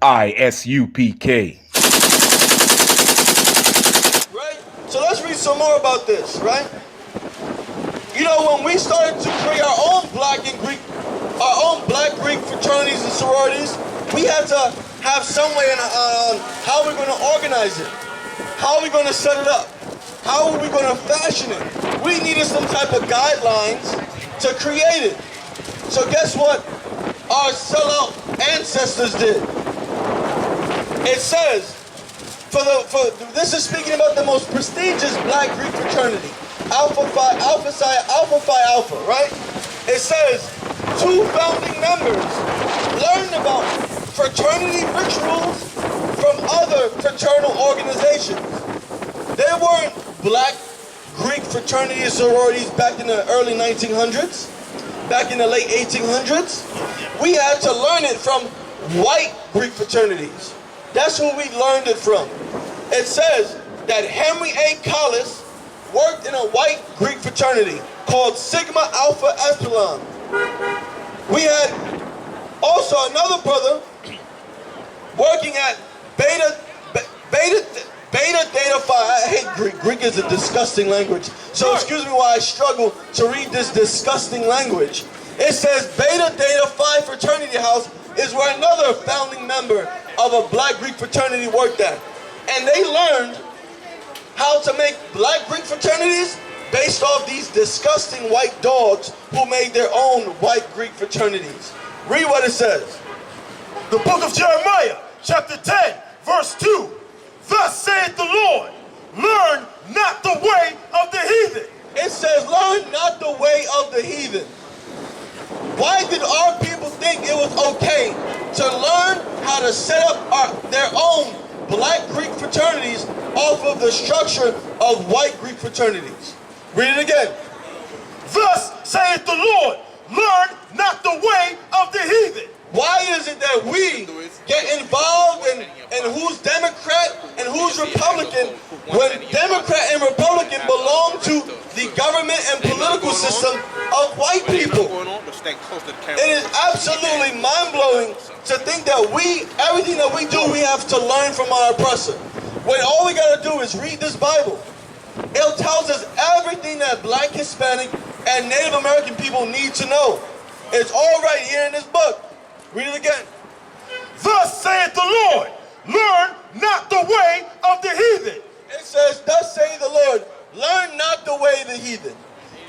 I.S.U.P.K. Right? So let's read some more about this, right? You know, when we started to create our own black Greek fraternities and sororities, we had to have some way on how we're going to organize it. How are we going to set it up? How are we going to fashion it? We needed some type of guidelines to create it. So guess what our sellout ancestors did? It says, this is speaking about the most prestigious black Greek fraternity, Alpha Phi Alpha, right? It says, 2 founding members learned about fraternity rituals from other fraternal organizations. They weren't black Greek fraternities, sororities back in the early 1900s, back in the late 1800s. We had to learn it from white Greek fraternities. That's who we learned it from. It says that Henry A. Collis worked in a white Greek fraternity called Sigma Alpha Epsilon. We had also another brother working at Beta Theta Phi. I hate Greek. Greek is a disgusting language. So excuse me while I struggle to read this disgusting language. It says Beta Theta Phi Fraternity House is where another founding member of a black Greek fraternity worked at. And they learned how to make black Greek fraternities based off these disgusting white dogs who made their own white Greek fraternities. Read what it says. The book of Jeremiah, chapter 10, verse 2. Thus saith the Lord, learn not the way of the heathen. It says, learn not the way of the heathen. Why did our people think it was okay to learn how to set up their own black Greek fraternities off of the structure of white Greek fraternities? Read it again. Thus saith the Lord, learn not the way of the heathen. Why is it that we get involved in who's Democrat and who's Republican when Democrat and Republican belong to the government and political system of white people? It is absolutely mind-blowing to think that everything that we do, we have to learn from our oppressor. When all we gotta do is read this Bible. It tells us everything that black, Hispanic, and Native American people need to know. It's all right here in this book. Read it again. Thus saith the Lord, learn not the way of the heathen. It says, thus saith the Lord, learn not the way of the heathen.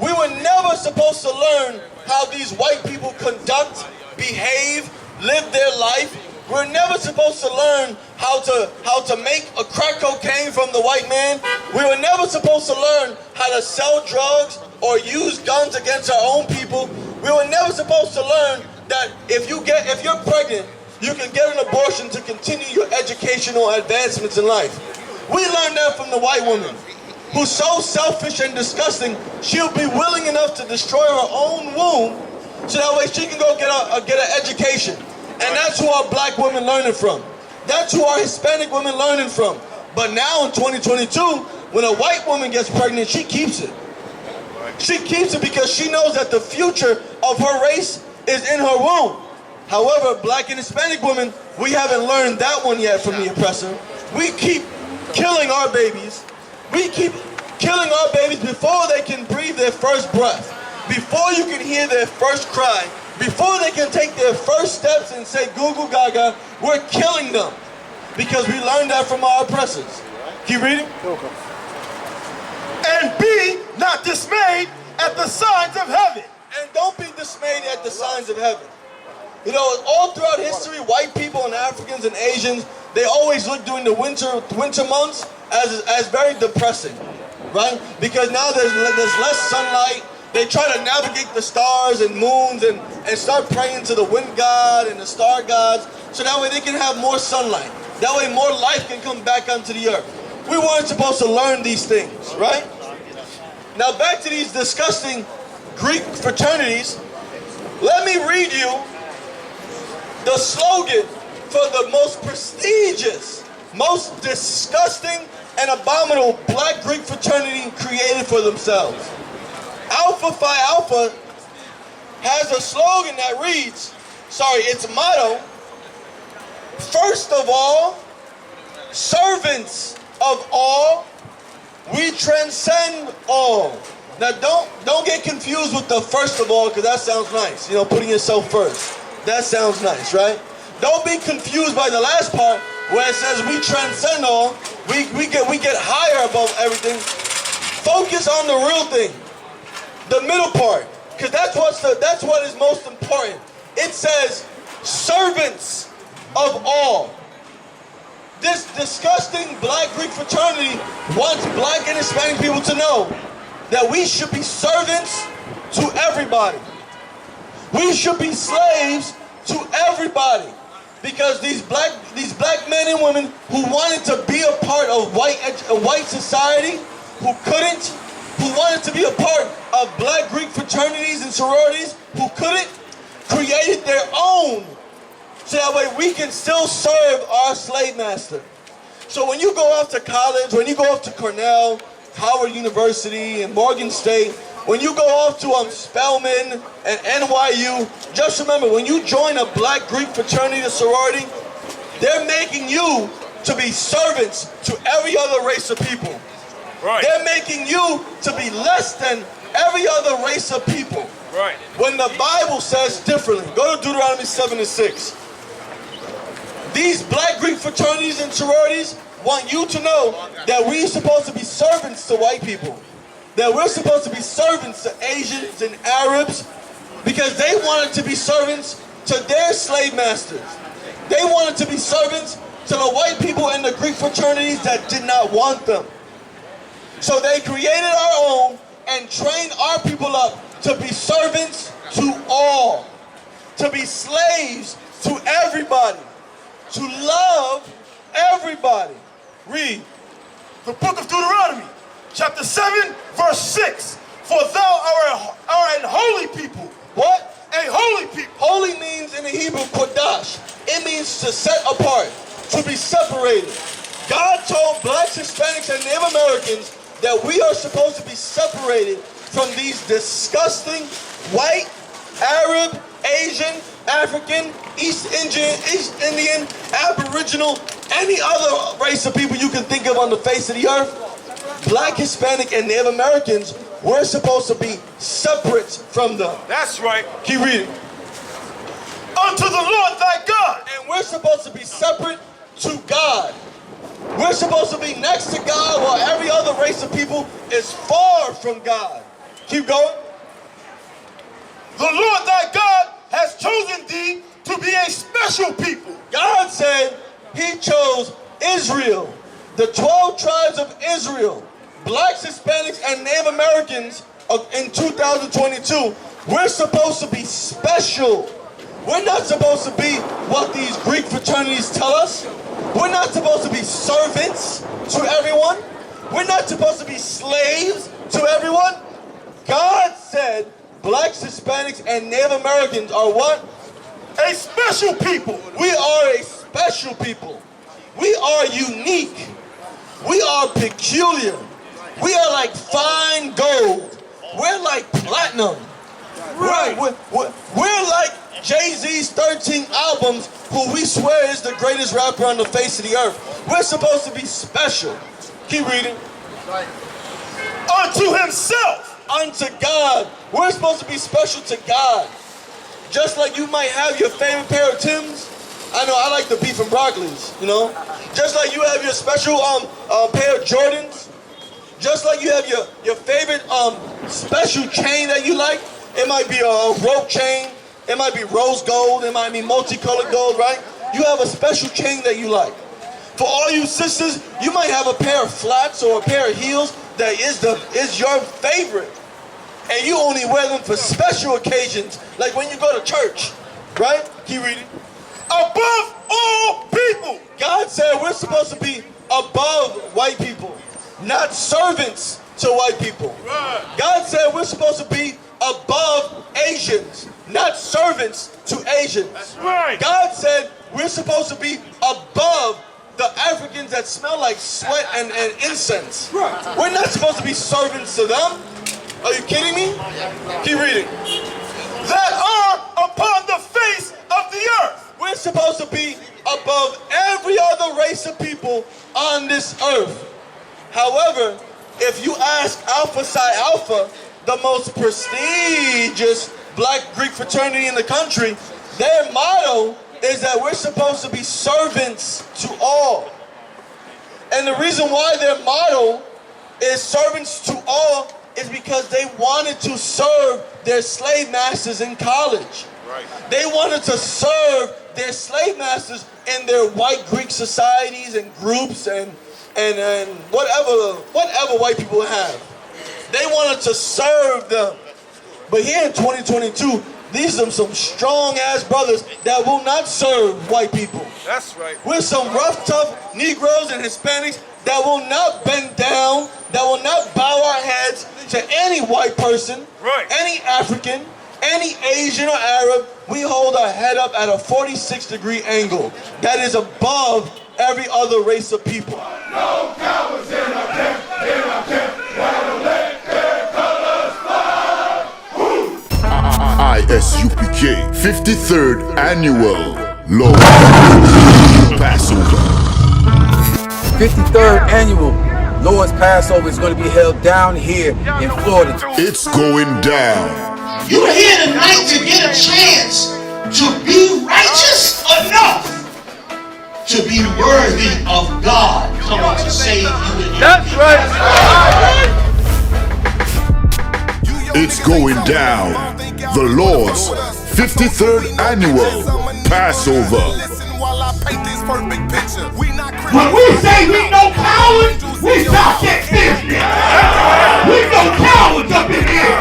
We were never supposed to learn how these white people conduct, behave, live their life. We're never supposed to learn how to make a crack cocaine from the white man. We were never supposed to learn how to sell drugs or use guns against our own people. We were never supposed to learn that if you're pregnant, you can get an abortion to continue your educational advancements in life. We learned that from the white woman, who's so selfish and disgusting, she'll be willing enough to destroy her own womb so that way she can go get an education. And that's who our black women learning from. That's who our Hispanic women learning from. But now in 2022, when a white woman gets pregnant, she keeps it. She keeps it because she knows that the future of her race is in her womb. However, black and Hispanic women, we haven't learned that one yet from the oppressor. We keep killing our babies. We keep killing our babies before they can breathe their first breath, before you can hear their first cry, before they can take their first steps and say goo goo gaga. We're killing them because we learned that from our oppressors. Keep reading. And be not dismayed at the signs of heaven. And don't be dismayed at the signs of heaven. You know, all throughout history, white people and Africans and Asians, they always look during the winter months as very depressing, right? Because now there's less sunlight. They try to navigate the stars and moons and start praying to the wind god and the star gods so that way they can have more sunlight. That way more life can come back onto the earth. We weren't supposed to learn these things, right? Now back to these disgusting Greek fraternities. Let me read you the slogan for the most prestigious, most disgusting, and abominable black Greek fraternity created for themselves. Alpha Phi Alpha has a slogan that reads, its motto, First of all, servants of all, we transcend all. Now don't get confused with the first of all, because that sounds nice. You know, putting yourself first. That sounds nice, right? Don't be confused by the last part where it says we transcend all. We get higher above everything. Focus on the real thing, the middle part, because that's what is most important. It says servants of all. This disgusting black Greek fraternity wants black and Hispanic people to know that we should be servants to everybody. We should be slaves to everybody, because these black men and women who wanted to be a part of white society, who couldn't, who wanted to be a part of black Greek fraternities and sororities, who couldn't, created their own, so that way we can still serve our slave master. So when you go off to college, when you go off to Cornell, Howard University, and Morgan State, when you go off to Spelman and NYU, just remember, when you join a black Greek fraternity or sorority, they're making you to be servants to every other race of people. Right. They're making you to be less than every other race of people. Right. When the Bible says differently. Go to Deuteronomy 7:6. These black Greek fraternities and sororities want you to know that we're supposed to be servants to white people. That we're supposed to be servants to Asians and Arabs, because they wanted to be servants to their slave masters. They wanted to be servants to the white people in the Greek fraternities that did not want them. So they created our own and trained our people up to be servants to all, to be slaves to everybody, to love everybody. Read. The book of Deuteronomy, chapter 7, verse 6. For thou art an holy people. What? A holy people. Holy means in the Hebrew kodash. It means to set apart, to be separated. God told blacks, Hispanics, and Native Americans that we are supposed to be separated from these disgusting white, Arab, Asian, African, East Indian, Aboriginal, any other race of people you can think of on the face of the earth. Black, Hispanic, and Native Americans, we're supposed to be separate from them. That's right. Keep reading. Unto the Lord thy God. And we're supposed to be separate to God. We're supposed to be next to God, while every other race of people is far from God. Keep going. The Lord thy God has chosen thee to be a special people. God said he chose Israel, the 12 tribes of Israel, blacks, Hispanics, and Native Americans in 2022. We're supposed to be special. We're not supposed to be what these Greek fraternities tell us. We're not supposed to be servants to everyone. We're not supposed to be slaves to everyone. God said blacks, Hispanics, and Native Americans are what? A special people. We are a special people. We are unique. We are peculiar. We are like fine gold. We're like platinum. Right. We're like Jay-Z's 13 albums, who we swear is the greatest rapper on the face of the earth. We're supposed to be special. Keep reading. Unto himself. Unto God. We're supposed to be special to God. Just like you might have your favorite pair of Timbs. I know I like the beef and broccolis, you know. Just like you have your special pair of Jordans. Just like you have your favorite special chain that you like. It might be a rope chain. It might be rose gold. It might be multicolored gold, right? You have a special chain that you like. For all you sisters, you might have a pair of flats or a pair of heels that is your favorite. And you only wear them for special occasions, like when you go to church, right? Keep reading. Above all people. God said we're supposed to be above white people, not servants to white people. Right. God said we're supposed to be above Asians, not servants to Asians. That's right. God said we're supposed to be above the Africans that smell like sweat and incense. Right. We're not supposed to be servants to them. Are you kidding me? Keep reading. That are upon the face of the earth. We're supposed to be above every other race of people on this earth. However, if you ask Alpha Psi Alpha, the most prestigious black Greek fraternity in the country, their motto is that we're supposed to be servants to all. And the reason why their motto is servants to all is because they wanted to serve their slave masters in college. Right. They wanted to serve their slave masters in their white Greek societies and groups and whatever white people have. They wanted to serve them. But here in 2022, these are some strong ass brothers that will not serve white people. That's right. We're some rough, tough Negroes and Hispanics that will not bend down, that will not bow our heads to any white person, Right. any African, any Asian or Arab. We hold our head up at a 46-degree angle that is above every other race of people. No cowards in our camp, that'll let their colors fly. I.S.U.P.K. 53rd Annual Lord Passover. 53rd Annual Lord's Passover is going to be held down here in Florida. It's going down. You're here tonight to get a chance to be righteous enough to be worthy of God coming to save you and your That's right. It's going down. The Lord's 53rd Annual Passover. When we say we no cowards, we talk that business. We no cowards up in here.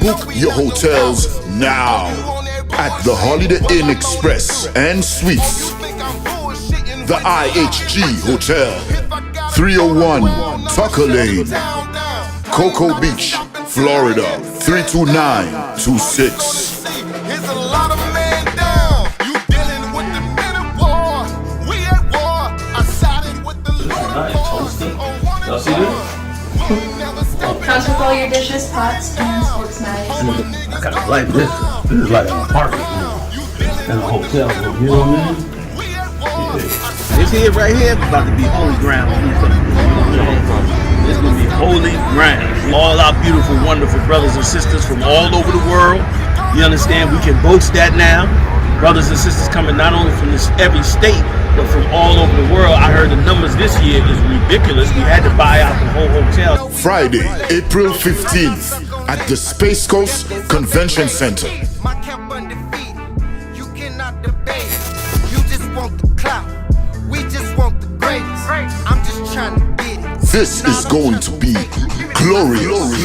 Book your hotels now at the Holiday Inn Express and Suites, the IHG Hotel, 301 Tucker Lane, Cocoa Beach, Florida, 32926. Here's a lot of men down. You dealing with the men of war. We at war. I sided with the Lord. Y'all see this? Comes with all your dishes, pots, pans, forks, knives. I kind of like this. This is like an apartment and a hotel room. You know what I mean? This here right here is about to be holy ground. It's going to be holy ground. All our beautiful, wonderful brothers and sisters from all over the world. You understand? We can boast that now. Brothers and sisters coming not only from every state, but from all over the world. I heard the numbers this year is ridiculous. We had to buy out the whole hotel. Friday, April 15th at the Space Coast Convention Center. My camp undefeated. You cannot debate. You just want the clout. We just want the greatest. I'm just trying to get it. This is going to be glorious.